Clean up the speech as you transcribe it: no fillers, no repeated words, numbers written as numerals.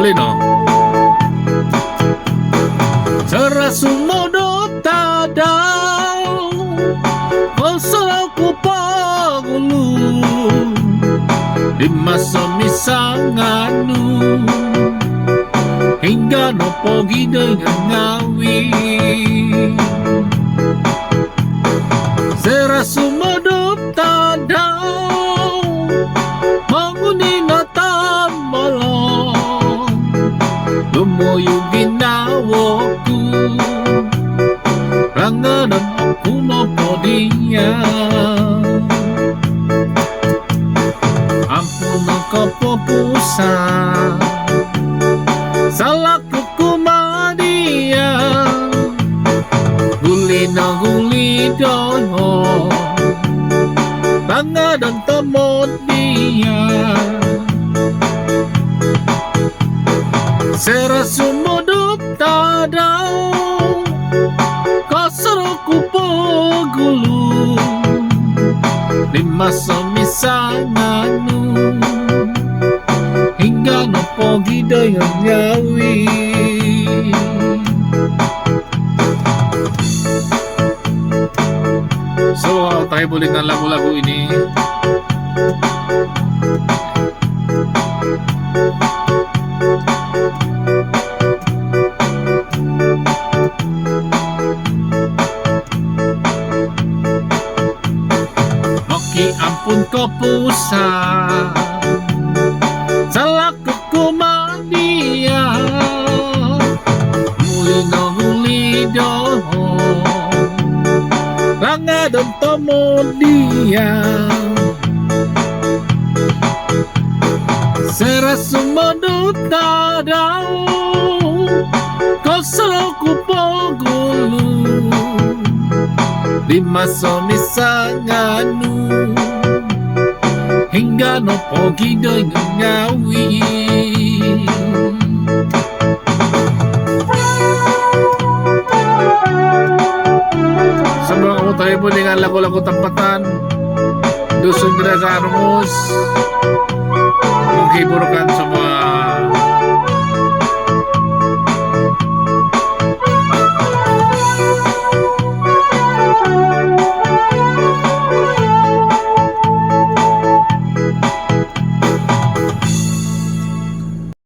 Uli no. Sera sumodo tadaw Osoro ko pagulu Di masa misanganu Hingga no pogi dengan ngawi Sera sumodo tadaw Manguni na tambalong Lumuyong ginawaku Ranganan ako no podiya Ampun ang kapupusa Salah ko kumadiya Huli na huli doon Ranganan tamod niya Sera sumudok tadaw Kasaro ko pagulu Lima sa misanganu Hingga no pogi dayang nyawi So tayo boleh ng lagu-lagu ini Maki ampun ko pusa Salah ko kumania Muli na huli doon Ranga dan tomo dia Sera sumodo tadaw Kosro ku pagulu Di masa misanganu Hingga no pogi dengan ngawi Sebelum kamu tayo po dengan lagu-lagu tempatan Dusun Gerasa Rumus Menghiburkan semua